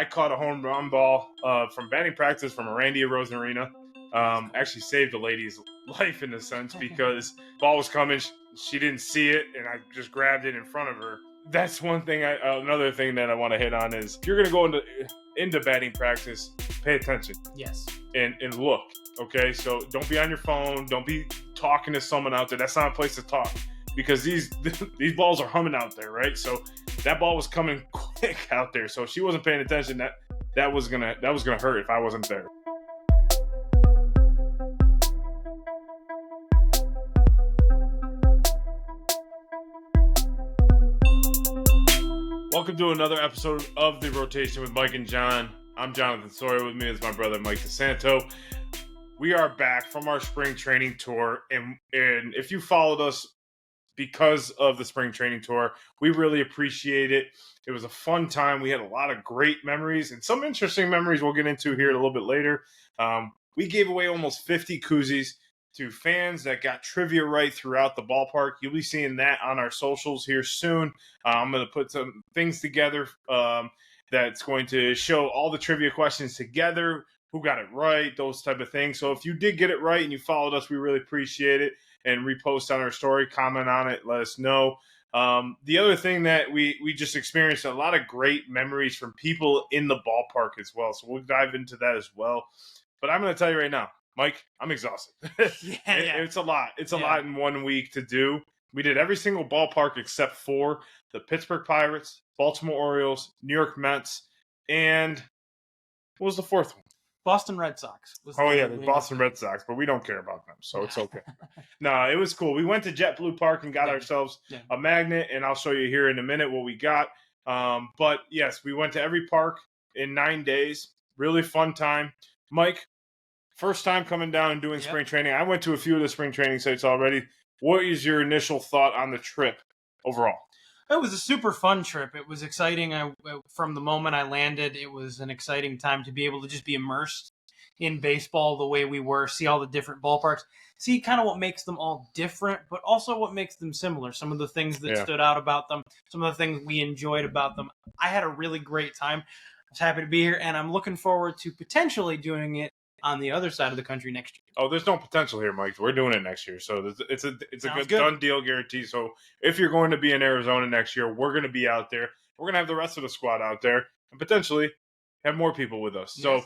I caught a home run ball from batting practice from Randy Rosarina. Actually saved a lady's life in a sense because ball was coming. She didn't see it, and I just grabbed it in front of her. That's one thing. Another thing that I want to hit on is if you're going to go into batting practice, pay attention. Yes. And look. Okay, so don't be on your phone. Don't be talking to someone out there. That's not a place to talk because these balls are humming out there, right? So that ball was coming quick out there. So if she wasn't paying attention, that was gonna hurt if I wasn't there. Welcome to another episode of The Rotation with Mike and John. I'm Jonathan Sawyer. With me is my brother Mike DeSanto. We are back from our spring training tour, and if you followed us because of the spring training tour, we really appreciate it. It was a fun time. We had a lot of great memories and some interesting memories we'll get into here a little bit later. We gave away almost 50 koozies to fans that got trivia right throughout the ballpark. You'll be seeing that on our socials here soon. I'm going to put some things together that's going to show all the trivia questions together, who got it right, those type of things. So if you did get it right and you followed us, we really appreciate it. And repost on our story, comment on it, let us know. The other thing that we just experienced a lot of great memories from people in the ballpark as well. So we'll dive into that as well. But I'm going to tell you right now, Mike, I'm exhausted. It's a lot. It's a lot in 1 week to do. We did every single ballpark except for the Pittsburgh Pirates, Baltimore Orioles, New York Mets, and what was the fourth one? Boston Red Sox. The Boston Red Sox, but we don't care about them, so it's okay. No, it was cool. We went to JetBlue Park and got ourselves a magnet, and I'll show you here in a minute what we got. But yes, we went to every park in 9 days. Really fun time. Mike, first time coming down and doing spring training. I went to a few of the spring training sites already. What is your initial thought on the trip overall? It was a super fun trip. It was exciting. From the moment I landed, it was an exciting time to be able to just be immersed in baseball the way we were, see all the different ballparks, see kind of what makes them all different, but also what makes them similar. Some of the things that stood out about them, some of the things we enjoyed about them. I had a really great time. I was happy to be here, and I'm looking forward to potentially doing it on the other side of the country next year. Oh, there's no potential here, Mike. We're doing it next year. So it's a good done deal guarantee. So if you're going to be in Arizona next year, we're going to be out there. We're going to have the rest of the squad out there and potentially have more people with us. Yes.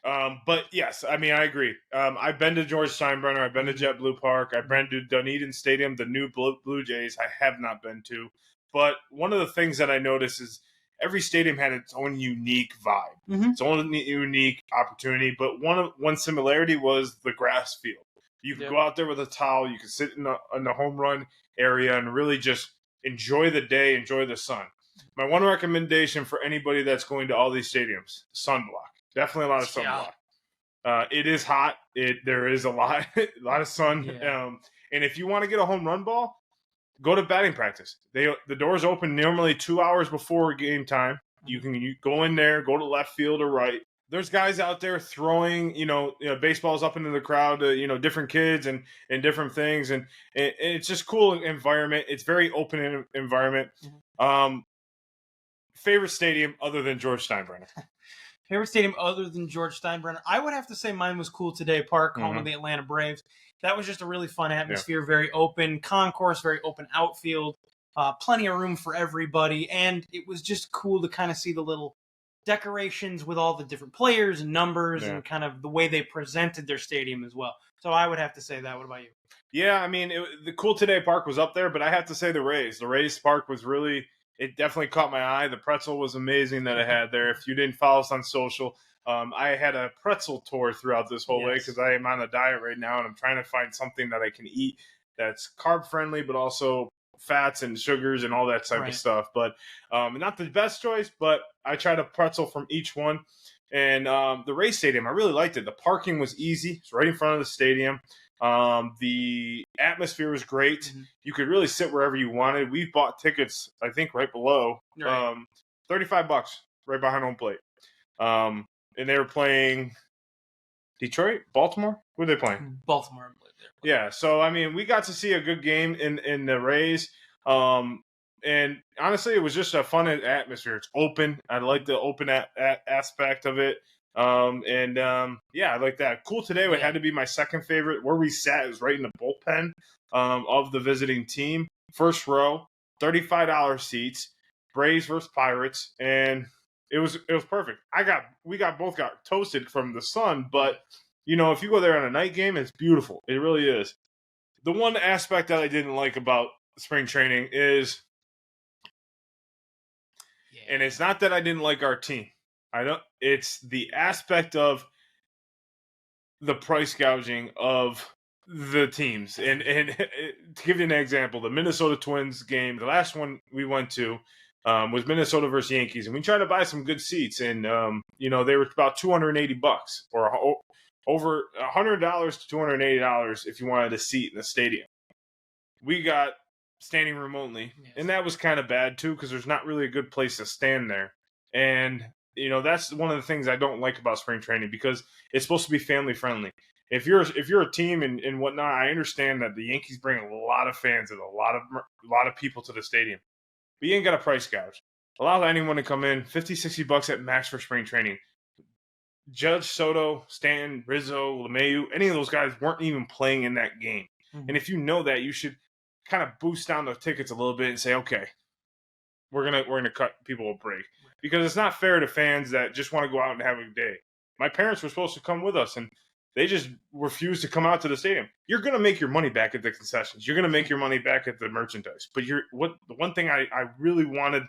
So, but yes, I mean, I agree. I've been to George Steinbrenner. I've been to JetBlue Park. I've been to Dunedin Stadium, the new Blue Jays. I have not been to. But one of the things that I noticed is every stadium had its own unique vibe, its own unique opportunity. But one similarity was the grass field. You could go out there with a towel. You could sit in the home run area and really just enjoy the day, enjoy the sun. My one recommendation for anybody that's going to all these stadiums, sunblock. Definitely a lot of sunblock. It is hot. There is a lot of sun. Yeah. And if you want to get a home run ball, go to batting practice. The doors open normally 2 hours before game time. You go in there, go to left field or right. There's guys out there throwing, baseballs up into the crowd, different kids and different things. And it's just cool environment. It's very open environment. Favorite stadium other than George Steinbrenner? Favorite stadium other than George Steinbrenner? I would have to say mine was CoolToday Park, home of the Atlanta Braves. That was just a really fun atmosphere, very open concourse, very open outfield, plenty of room for everybody, and it was just cool to kind of see the little decorations with all the different players and numbers and kind of the way they presented their stadium as well. So I would have to say that. What about you? Yeah, I mean, the CoolToday Park was up there, but I have to say the Rays. The Rays Park was really... It definitely caught my eye. The pretzel was amazing that I had there. If you didn't follow us on social, I had a pretzel tour throughout this whole way because I am on a diet right now and I'm trying to find something that I can eat that's carb friendly, but also fats and sugars and all that type of stuff. But not the best choice, but I tried a pretzel from each one. And the Rays Stadium, I really liked it. The parking was easy. It's right in front of the stadium. The atmosphere was great. You could really sit wherever you wanted. We bought tickets, I think, right below. $35 right behind home plate. And they were playing Detroit, Baltimore. Who are they playing? Baltimore. Yeah. So I mean, we got to see a good game in the Rays. And honestly, it was just a fun atmosphere. It's open. I like the open aspect of it. Yeah, I like that. CoolToday had to be my second favorite. Where we sat is right in the bullpen of the visiting team. First row, $35 seats, Braves versus Pirates, and it was perfect. We both got toasted from the sun, but if you go there on a night game, it's beautiful. It really is. The one aspect that I didn't like about spring training is, and it's not that I didn't like our team. It's the aspect of the price gouging of the teams. And to give you an example, the Minnesota Twins game, the last one we went to was Minnesota versus Yankees, and we tried to buy some good seats, and they were about $280 or over $100 to $280 if you wanted a seat in the stadium. We got standing room only, and that was kind of bad too because there's not really a good place to stand there. And that's one of the things I don't like about spring training because it's supposed to be family friendly. If you're a team and whatnot, I understand that the Yankees bring a lot of fans and a lot of people to the stadium, but you ain't got a price gouge. Allow anyone to come in, $50-$60 at max for spring training. Judge, Soto, Stanton, Rizzo, LeMahieu, any of those guys weren't even playing in that game. Mm-hmm. And if you know that, you should kind of boost down the tickets a little bit and say, okay, we're gonna cut people a break because it's not fair to fans that just want to go out and have a day. My parents were supposed to come with us and they just refused to come out to the stadium. You're gonna make your money back at the concessions. You're gonna make your money back at the merchandise. But the one thing I really wanted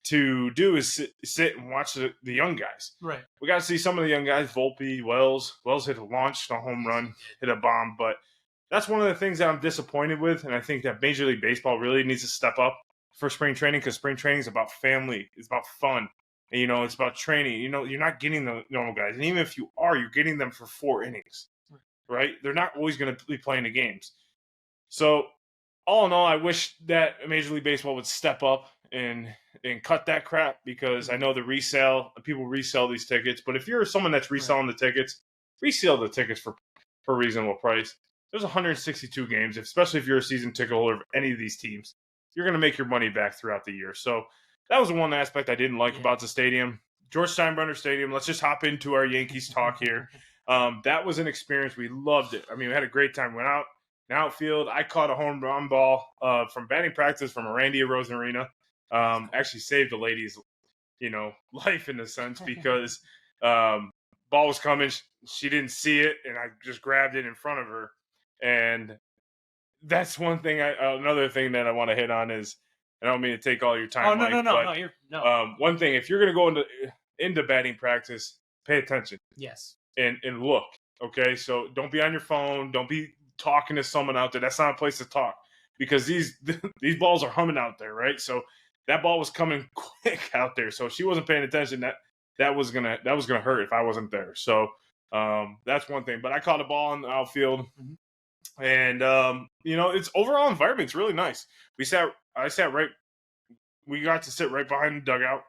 to do is sit and watch the young guys. Right. We got to see some of the young guys. Volpe, Wells hit a home run, hit a bomb, but that's one of the things that I'm disappointed with, and I think that Major League Baseball really needs to step up for spring training because spring training is about family. It's about fun. And, it's about training. You're not getting the normal guys. And even if you are, you're getting them for 4 innings, right? They're not always going to be playing the games. So, all in all, I wish that Major League Baseball would step up and cut that crap because I know people resell these tickets. But if you're someone that's reselling the tickets, resell the tickets for a reasonable price. There's 162 games, especially if you're a season ticket holder of any of these teams. You're going to make your money back throughout the year. So that was one aspect I didn't like about the stadium. George Steinbrenner Stadium, let's just hop into our Yankees talk here. That was an experience. We loved it. I mean, we had a great time. Went out in outfield. I caught a home run ball from batting practice from Randy Rosarina. Actually saved the lady's, life in a sense because ball was coming. She didn't see it, and I just grabbed it in front of her. And that's one thing. Another thing that I want to hit on is I don't mean to take all your time. No. One thing, if you're going to go into batting practice, pay attention. Yes. And look. Okay, so don't be on your phone. Don't be talking to someone out there. That's not a place to talk because these balls are humming out there, right? So that ball was coming quick out there. So if she wasn't paying attention, that was gonna hurt if I wasn't there. So that's one thing. But I caught a ball in the outfield. Mm-hmm. And its overall environment's really nice. We got to sit right behind the dugout.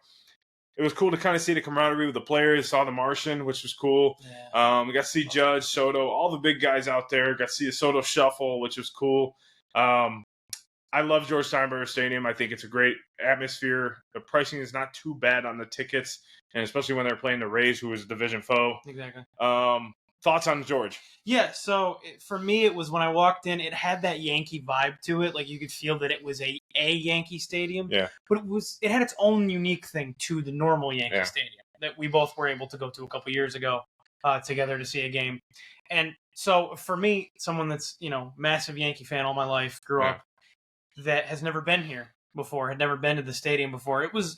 It was cool to kind of see the camaraderie with the players. Saw the Martian, which was cool. Yeah. We got to see Judge, Soto, all the big guys out there. Got to see the Soto shuffle, which was cool. I love George Steinbrenner Stadium. I think it's a great atmosphere. The pricing is not too bad on the tickets, and especially when they're playing the Rays, who was a division foe. Exactly. Thoughts on George? Yeah, so for me, it was when I walked in, it had that Yankee vibe to it. Like you could feel that it was a Yankee stadium. Yeah. But it had its own unique thing to the normal Yankee stadium that we both were able to go to a couple years ago together to see a game. And so for me, someone that's, massive Yankee fan all my life, grew up, that has never been here before, had never been to the stadium before, it was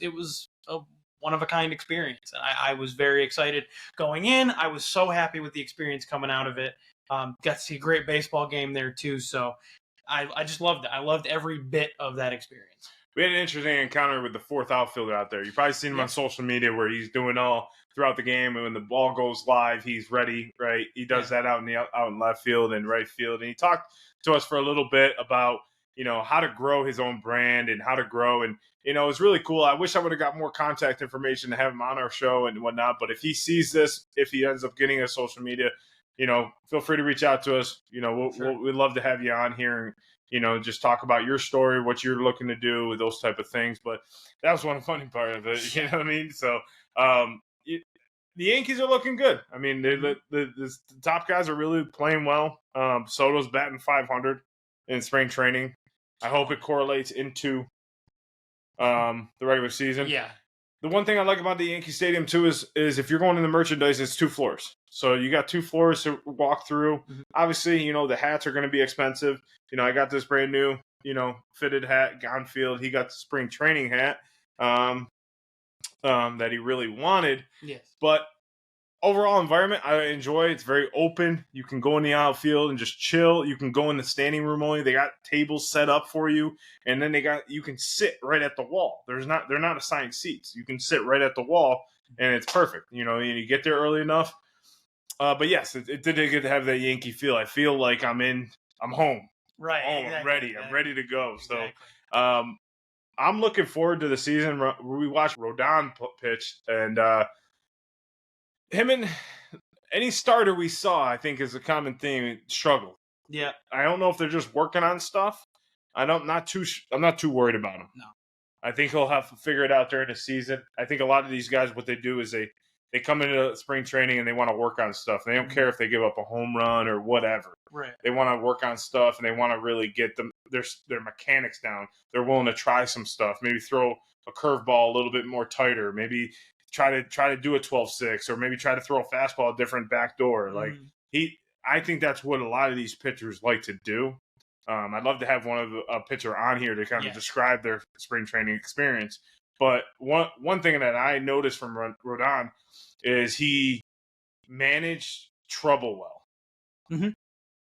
a one-of-a-kind experience. And I was very excited going in. I was so happy with the experience coming out of it. Got to see a great baseball game there, too. So I just loved it. I loved every bit of that experience. We had an interesting encounter with the fourth outfielder out there. You've probably seen him on social media where he's doing all throughout the game. And when the ball goes live, he's ready, right? He does that out in left field and right field. And he talked to us for a little bit about, how to grow his own brand and how to grow. And, it was really cool. I wish I would have got more contact information to have him on our show and whatnot. But if he sees this, if he ends up getting a social media, feel free to reach out to us. We'd love to have you on here and, just talk about your story, what you're looking to do with those type of things. But that was one funny part of it. You know what I mean? So the Yankees are looking good. I mean, the top guys are really playing well. Soto's batting .500 in spring training. I hope it correlates into the regular season. Yeah. The one thing I like about the Yankee Stadium, too, is if you're going in the merchandise, it's 2 floors. So you got 2 floors to walk through. Mm-hmm. Obviously, the hats are going to be expensive. I got this brand new, fitted hat, Gonfield. He got the spring training hat that he really wanted. Yes. But overall environment, I enjoy. It's very open. You can go in the outfield and just chill. You can go in the standing room only. They got tables set up for you, and then you can sit right at the wall. They're not assigned seats. You can sit right at the wall, and it's perfect. You get there early enough. But yes, it did get to have that Yankee feel. I feel like I'm home. Right. I'm home. Exactly, I'm ready. I'm ready to go. Exactly. So, I'm looking forward to the season. We watched Rodon pitch, and him and any starter we saw, I think, is a common theme. Struggle. Yeah. I don't know if they're just working on stuff. I'm not too worried about him. No. I think he'll have to figure it out during the season. I think a lot of these guys, what they do is they come into spring training and they want to work on stuff. They don't care if they give up a home run or whatever. Right. They want to work on stuff and they want to really get their mechanics down. They're willing to try some stuff. Maybe throw a curveball a little bit more tighter. Maybe try to do a 12-6 or maybe try to throw a fastball a different back door. Like I think that's what a lot of these pitchers like to do. I'd love to have a pitcher on here to kind of describe their spring training experience. But one thing that I noticed from Rodon is he managed trouble well. Mm-hmm.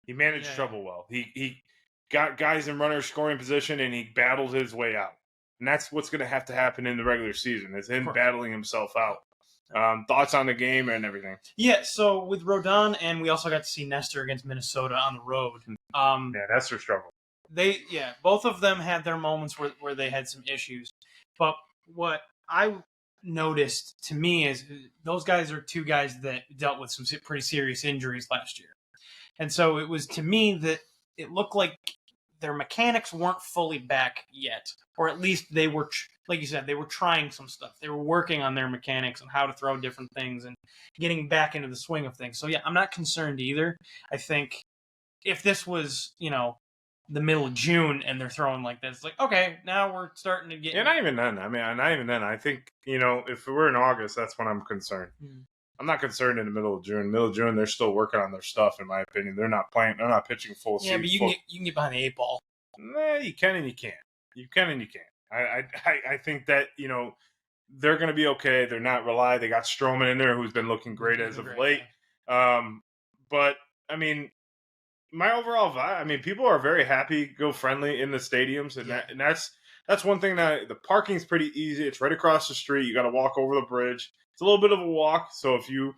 He managed trouble well. He got guys in runner scoring position and he battled his way out. And that's what's going to have to happen in the regular season is him battling himself out. Thoughts on the game and everything? Yeah, so with Rodon, and we also got to see Nestor against Minnesota on the road. Nestor struggled. Both of them had their moments where they had some issues. But what I noticed to me is those guys are 2 guys that dealt with some pretty serious injuries last year. And so it was to me that it looked like their mechanics weren't fully back yet. Or at least they were, like you said, they were trying some stuff. They were working on their mechanics and how to throw different things and getting back into the swing of things. So, yeah, I'm not concerned either. I think if this was, the middle of June and they're throwing like this, it's like, okay, now we're starting to get... Yeah, not even then. I mean, not even then. I think, if we're in August, that's when I'm concerned. I'm not concerned in the middle of June. Middle of June, they're still working on their stuff, in my opinion. They're not playing. They're not pitching full season. Yeah, but you can get behind the 8 ball. Nah, you can and you can't. You can and you can't. I think that, they're going to be okay. They're not relied. They got Stroman in there, who's been looking great as of late. Yeah. But, I mean, my overall vibe, people are very happy, go friendly in the stadiums. And that's one thing that the parking's pretty easy. It's right across the street. You got to walk over the bridge. It's a little bit of a walk. So if you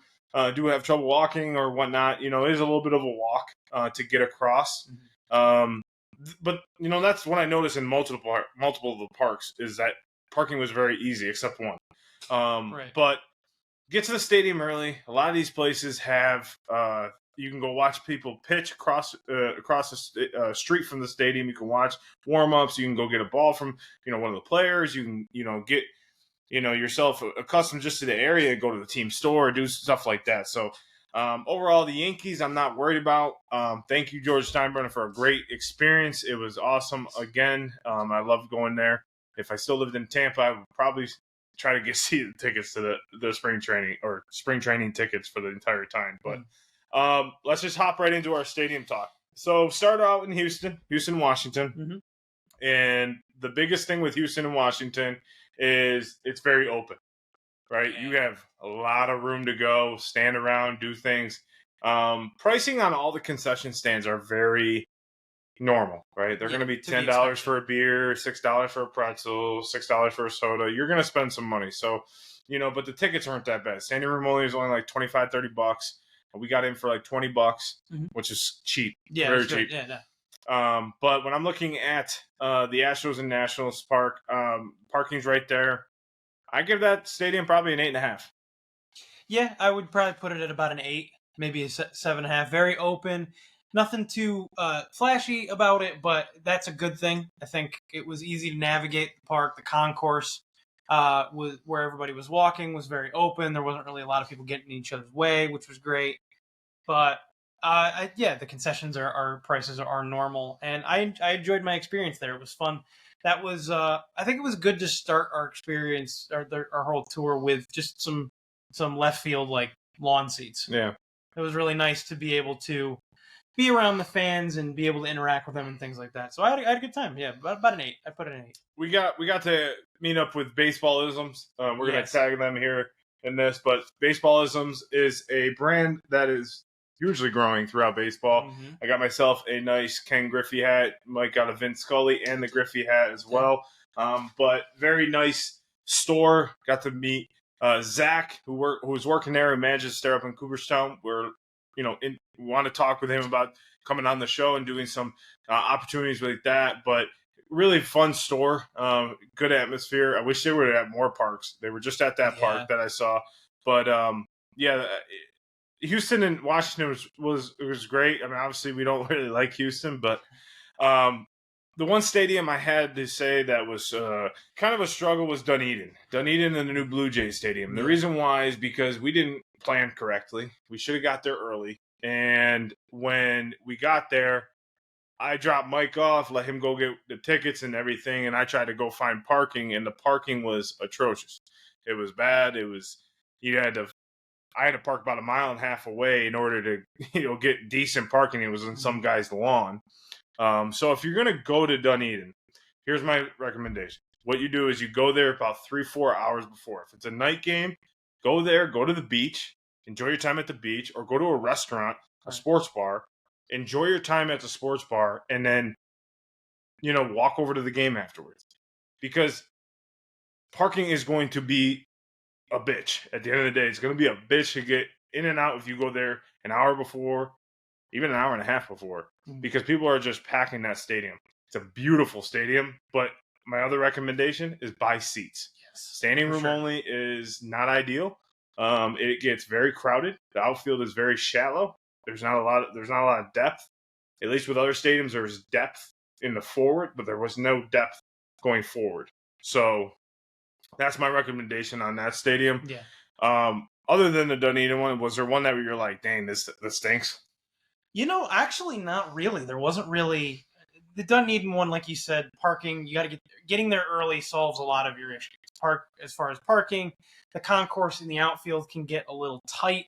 do have trouble walking or whatnot, it is a little bit of a walk to get across. But that's what I noticed in multiple of the parks is that parking was very easy except one. Right. But get to the stadium early. A lot of these places have you can go watch people pitch across the street from the stadium. You can watch warm-ups. You can go get a ball from one of the players. You can get yourself accustomed just to the area and go to the team store, do stuff like that. So. Overall, the Yankees, I'm not worried about. Thank you, George Steinbrenner, for a great experience. It was awesome. Again, I loved going there. If I still lived in Tampa, I would probably try to get season tickets to the spring training tickets for the entire time. But let's just hop right into our stadium talk. So start out in Houston, Washington. And the biggest thing with Houston and Washington is it's very open. Right, you have a lot of room to go, stand around, do things. Pricing on all the concession stands are very normal, right? They're going to be $10 for a beer, $6 for a pretzel, $6 for a soda. You're going to spend some money. So, but the tickets aren't that bad. Standing room only is only like $25, $30. We got in for like $20, which is cheap. Yeah, very cheap. Yeah. But when I'm looking at the Astros and Nationals Park, parking's right there. I give that stadium probably an 8.5. Yeah, I would probably put it at about an 8. maybe a 7.5. Very open. Nothing too flashy about it, but that's a good thing. I think it was easy to navigate the park. The concourse was where everybody was walking was very open. There wasn't really a lot of people getting in each other's way, which was great. But the concessions are prices are normal, and I enjoyed my experience there. It was fun. That was I think it was good to start our experience, our whole tour with just some left field like lawn seats. Yeah, it was really nice to be able to be around the fans and be able to interact with them and things like that. So I had a good time. Yeah, about an 8. I put it an 8. We got to meet up with Baseballisms. We're gonna tag them here in this, but Baseballisms is a brand that is hugely growing throughout baseball. Mm-hmm. I got myself a nice Ken Griffey hat. Mike got a Vince Scully and the Griffey hat as well. But very nice store. Got to meet Zach, who was working there and manages there up in Cooperstown. We're want to talk with him about coming on the show and doing some opportunities like that. But really fun store, good atmosphere. I wish they were at more parks. They were just at that park that I saw. But Houston and Washington was great. I mean, obviously we don't really like Houston, but the one stadium I had to say that was kind of a struggle was Dunedin and the new Blue Jays Stadium. The reason why is because we didn't plan correctly. We should have got there early. And when we got there, I dropped Mike off, let him go get the tickets and everything, and I tried to go find parking, and the parking was atrocious. It was bad. I had to park about 1.5 miles away in order to get decent parking. It was on some guy's lawn. So if you're gonna go to Dunedin, here's my recommendation. What you do is you go there about 3-4 hours before. If it's a night game, go there, go to the beach, enjoy your time at the beach, or go to a restaurant, a sports bar, enjoy your time at the sports bar, and then walk over to the game afterwards. Because parking is going to be a bitch. At the end of the day, it's going to be a bitch to get in and out if you go there an hour before, even an hour and a half before, because people are just packing that stadium. It's a beautiful stadium, but my other recommendation is buy seats. Standing room only is not ideal. It gets very crowded. The outfield is very shallow. There's not a lot of depth. At least with other stadiums, there's depth in the forward, but there was no depth going forward. So that's my recommendation on that stadium. Yeah. Other than the Dunedin one, was there one that you're like, dang, this stinks? Actually not really. There wasn't really the Dunedin one, like you said, parking. You got to getting there early solves a lot of your issues. As far as parking, the concourse in the outfield can get a little tight.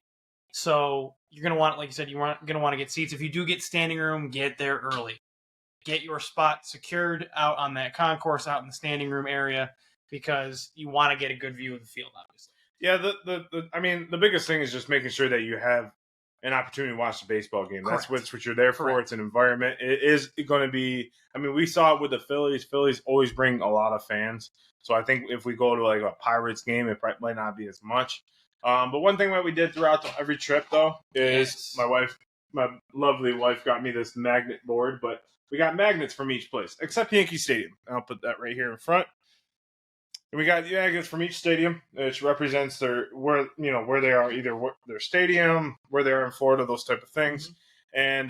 So you're going to want, like you said, going to want to get seats. If you do get standing room, get there early. Get your spot secured out on that concourse, out in the standing room area, because you want to get a good view of the field, obviously. Yeah, the biggest thing is just making sure that you have an opportunity to watch the baseball game. Correct. That's what you're there for. Correct. It's an environment. It is going to be, we saw it with the Phillies. Phillies always bring a lot of fans. So I think if we go to like a Pirates game, it might not be as much. But one thing that we did throughout every trip, though, is my lovely wife got me this magnet board, but we got magnets from each place, except Yankee Stadium. I'll put that right here in front. And we got magnets from each stadium, which represents where they are, either their stadium, where they are in Florida, those type of things. Mm-hmm. And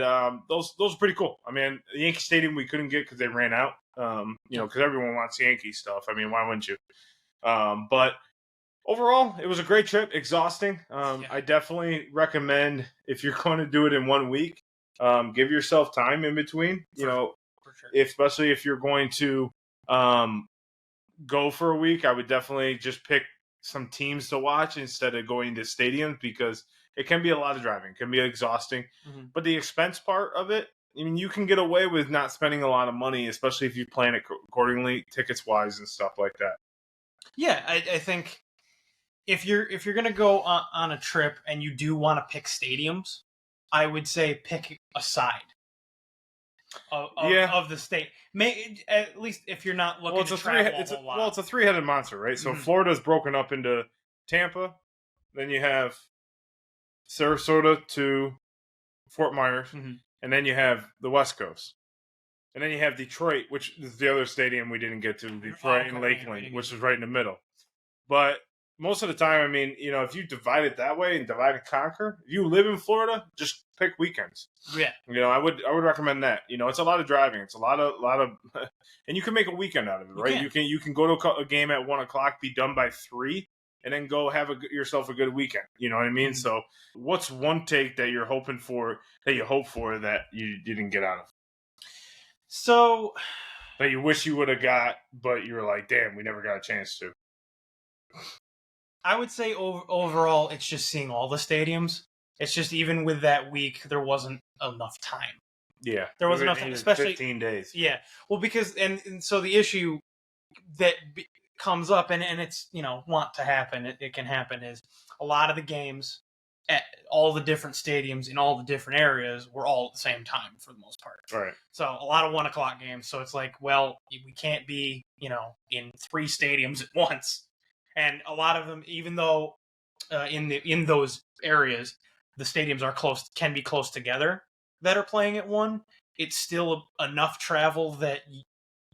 those are pretty cool. The Yankee Stadium we couldn't get because they ran out. Because everyone wants Yankee stuff. Why wouldn't you? But overall, it was a great trip. Exhausting. I definitely recommend, if you're going to do it in 1 week, give yourself time in between. For sure. Especially if you're going to go for a week, I would definitely just pick some teams to watch instead of going to stadiums, because it can be a lot of driving. It can be exhausting. Mm-hmm. But the expense part of it, you can get away with not spending a lot of money, especially if you plan it accordingly, tickets-wise and stuff like that. Yeah, I think if you're going to go on a trip and you do want to pick stadiums, I would say pick a side of the state. At least if you're not looking to travel a whole lot. Well, it's a three-headed monster, right? So Florida's broken up into Tampa, then you have Sarasota to Fort Myers, and then you have the West Coast. And then you have Detroit, which is the other stadium we didn't get to, Detroit and Lakeland, which is right in the middle. But most of the time, I mean, if you divide it that way and divide and conquer, if you live in Florida, just pick weekends. Yeah. I would recommend that. It's a lot of driving. It's a lot of, and you can make a weekend out of it, right? You can go to a game at 1:00, be done by 3, and then go have yourself a good weekend. You know what I mean? Mm-hmm. So, what's one take that you're hoping for, that you hope for, that you didn't get out of? So, that you wish you would have got, but you're like, damn, we never got a chance to. I would say overall, it's just seeing all the stadiums. It's just even with that week, there wasn't enough time. Yeah. There wasn't enough time, especially 15 days. Yeah. Well, because, and so the issue that comes up, and it's, want to happen, it can happen, is a lot of the games at all the different stadiums in all the different areas were all at the same time for the most part. Right. So a lot of 1:00 games. So it's like, well, we can't be, in 3 stadiums at once. And a lot of them, even though in those areas the stadiums can be close together that are playing at one, it's still enough travel that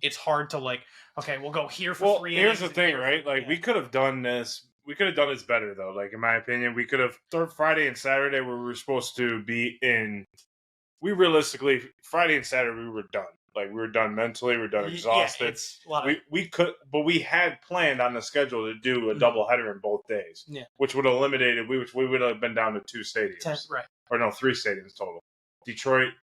it's hard to okay, we'll go here for 3 innings. Here's the thing, right? We could have done this. We could have done this better, though. In my opinion, we could have Friday and Saturday where we were supposed to be in. We realistically, Friday and Saturday, we were done. We were done mentally. We were done exhausted. Yeah, it's a lot of... We could, but we had planned on the schedule to do a doubleheader in both days. Yeah. Which would have eliminated. We would have been down to 2 stadiums. Right. Or no, 3 stadiums total. Detroit,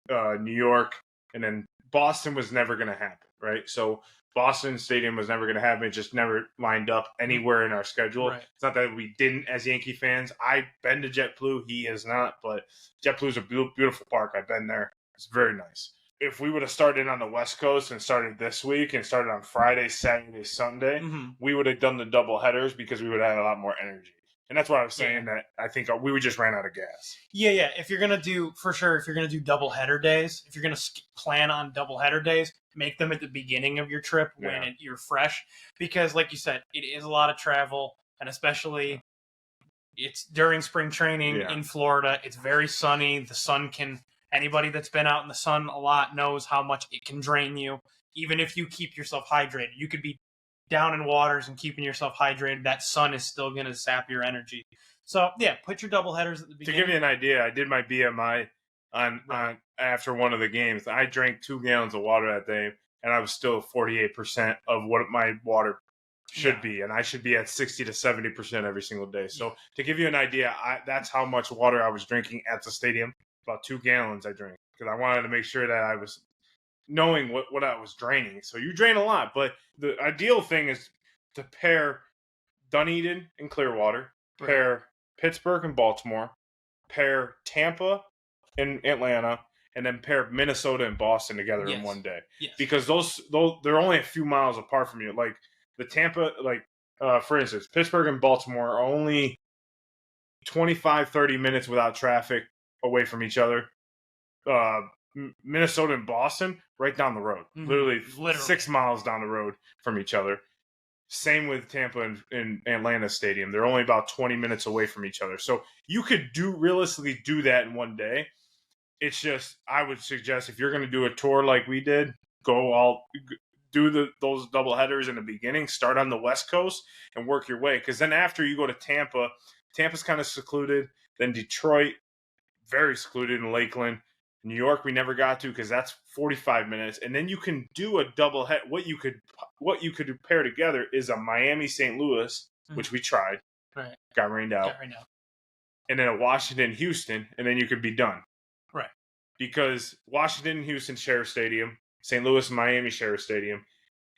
New York, and then Boston was never going to happen. Right. So Boston Stadium was never going to happen. It just never lined up anywhere in our schedule. Right. It's not that we didn't, as Yankee fans. I've been to JetBlue. He has not, but JetBlue is a beautiful park. I've been there. It's very nice. If we would have started on the West Coast and started this week and started on Friday, Saturday, Sunday, we would have done the double headers because we would have had a lot more energy. And that's why I was saying that I think we just ran out of gas. Yeah. If you're going to do double header days, if you're going to plan on double header days, make them at the beginning of your trip when you're fresh. Because like you said, it is a lot of travel, and especially it's during spring training in Florida. It's very sunny. The sun can... Anybody that's been out in the sun a lot knows how much it can drain you. Even if you keep yourself hydrated, you could be down in waters and keeping yourself hydrated. That sun is still going to sap your energy. So, put your double headers at the beginning. To give you an idea, I did my BMI on after one of the games. I drank 2 gallons of water that day, and I was still 48% of what my water should be. And I should be at 60 to 70% every single day. So, to give you an idea, that's how much water I was drinking at the stadium. About 2 gallons I drank because I wanted to make sure that I was knowing what I was draining. So you drain a lot, but the ideal thing is to pair Dunedin and Clearwater, pair Pittsburgh and Baltimore, pair Tampa and Atlanta, and then pair Minnesota and Boston together in one day. Yes. Because those they're only a few miles apart from you. Like the Tampa, for instance, Pittsburgh and Baltimore are only 25-30 minutes without traffic away from each other. Minnesota and Boston, right down the road. Literally 6 miles down the road from each other. Same with Tampa and Atlanta Stadium. They're only about 20 minutes away from each other. So you could realistically do that in one day. It's just, I would suggest if you're going to do a tour like we did, do those double headers in the beginning. Start on the West Coast and work your way. Because then after you go to Tampa, Tampa's kind of secluded. Then Detroit, very secluded in Lakeland. New York, we never got to because that's 45 minutes. And then you can do a double head. What you could pair together is a Miami-St. Louis, which we tried. Right. Got rained out. And then a Washington-Houston, and then you could be done. Right. Because Washington and Houston share a stadium. St. Louis and Miami share a stadium.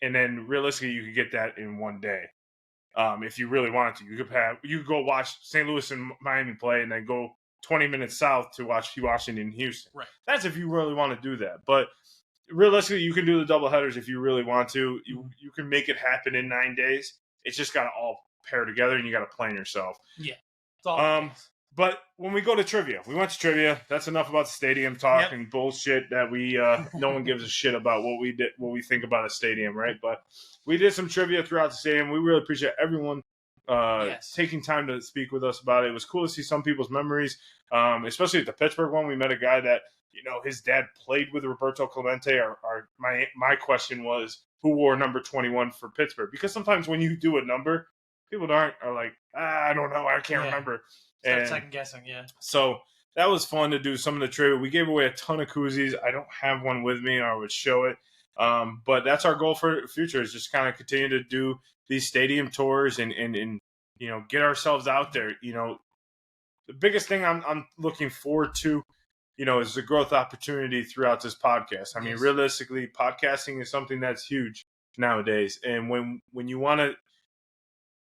And then realistically, you could get that in one day. If you really wanted to. You could go watch St. Louis and Miami play and then go 20 minutes south to watch Washington and Houston. Right. That's if you really want to do that. But realistically, you can do the double headers if you really want to. You can make it happen in 9 days. It's just got to all pair together, and you got to plan yourself. Yeah. It's all but when we go to trivia, we went to trivia. That's enough about the stadium talk and bullshit that we no one gives a shit about what we think about a stadium, right? But we did some trivia throughout the stadium. We really appreciate everyone taking time to speak with us about it. It was cool to see some people's memories, especially at the Pittsburgh one. We met a guy that, his dad played with Roberto Clemente. My question was, who wore number 21 for Pittsburgh? Because sometimes when you do a number, people are like, I don't know, I can't remember. And second guessing, So that was fun to do some of the trivia. We gave away a ton of koozies. I don't have one with me, or I would show it. But that's our goal for the future, is just kind of continue to do these stadium tours and get ourselves out there. The biggest thing I'm looking forward to, is the growth opportunity throughout this podcast. I mean, realistically, podcasting is something that's huge nowadays. And when you want to,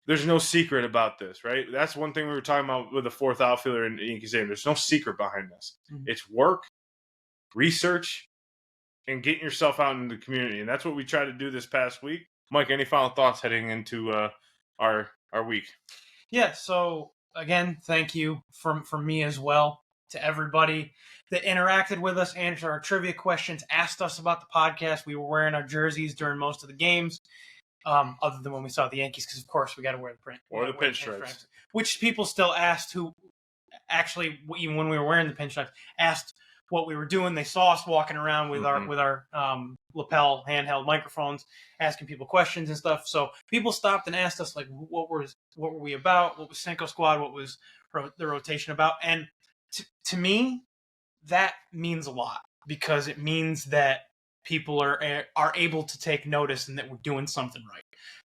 there's no secret about this, right? That's one thing we were talking about with the fourth outfielder in Yankee Stadium. There's no secret behind this. Mm-hmm. It's work, research, and getting yourself out in the community. And that's what we tried to do this past week. Mike, any final thoughts heading into our week? Yeah, so again, thank you from me as well to everybody that interacted with us, answered our trivia questions, asked us about the podcast. We were wearing our jerseys during most of the games, other than when we saw the Yankees, because of course we got to wear the print or the pinstripes, which people still asked. Who actually, even when we were wearing the pinstripes, asked what we were doing. They saw us walking around with our lapel handheld microphones, asking people questions and stuff. So people stopped and asked us, like, what were we about? What was Cinco Squad? What was the rotation about? And to me, that means a lot, because it means that people are able to take notice and that we're doing something right,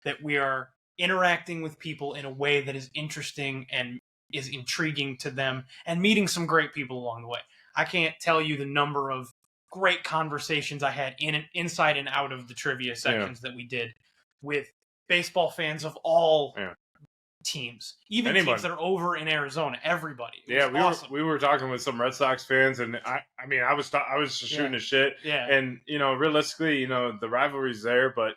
that we are interacting with people in a way that is interesting and is intriguing to them, and meeting some great people along the way. I can't tell you the number of great conversations I had inside and out of the trivia sections that we did with baseball fans of all teams, even teams that are over in Arizona. Everybody. Awesome. we were talking with some Red Sox fans, and I was just shooting the shit. Yeah. And realistically, the rivalry's there, but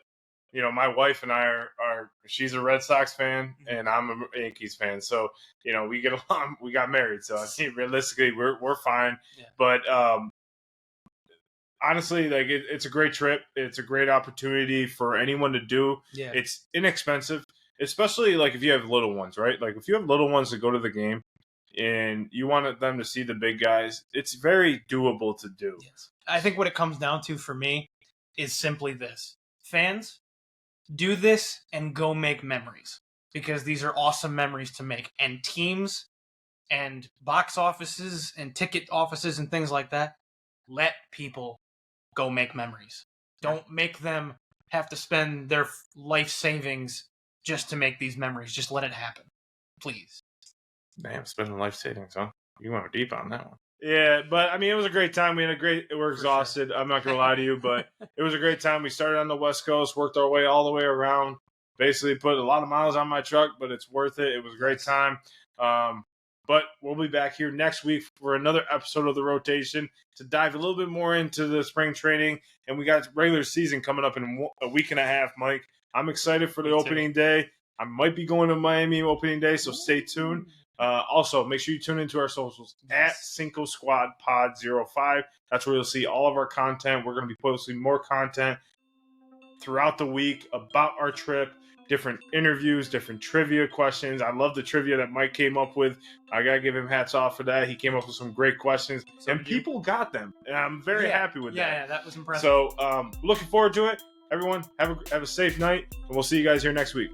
my wife and I are she's a Red Sox fan and I'm a Yankees fan. So, we get along, we got married. So I think realistically we're fine. Yeah. But honestly, like it's a great trip. It's a great opportunity for anyone to do. Yeah. It's inexpensive, especially like if you have little ones, right? Like if you have little ones to go to the game and you want them to see the big guys, it's very doable to do. Yes. I think what it comes down to for me is simply this. Fans, do this and go make memories, because these are awesome memories to make. And teams and box offices and ticket offices and things like that, let people go make memories. Don't make them have to spend their life savings just to make these memories. Just let it happen, please. Damn, spending life savings, huh? You went deep on that one. Yeah, but I mean, it was a great time. We're exhausted. Sure. I'm not going to lie to you, but it was a great time. We started on the West Coast, worked our way all the way around, basically put a lot of miles on my truck, but it's worth it. It was a great time. But we'll be back here next week for another episode of The Rotation to dive a little bit more into the spring training. And we got regular season coming up in a week and a half, Mike. I'm excited for the opening day. I might be going to Miami opening day, so stay tuned. Also, make sure you tune into our socials at Cinco Squad Pod 05. That's where you'll see all of our content. We're going to be posting more content throughout the week about our trip, different interviews, different trivia questions. I love the trivia that Mike came up with. I got to give him hats off for that. He came up with some great questions, and people got them. And I'm very happy with that. Yeah, that was impressive. So, looking forward to it. Everyone, have a safe night, and we'll see you guys here next week.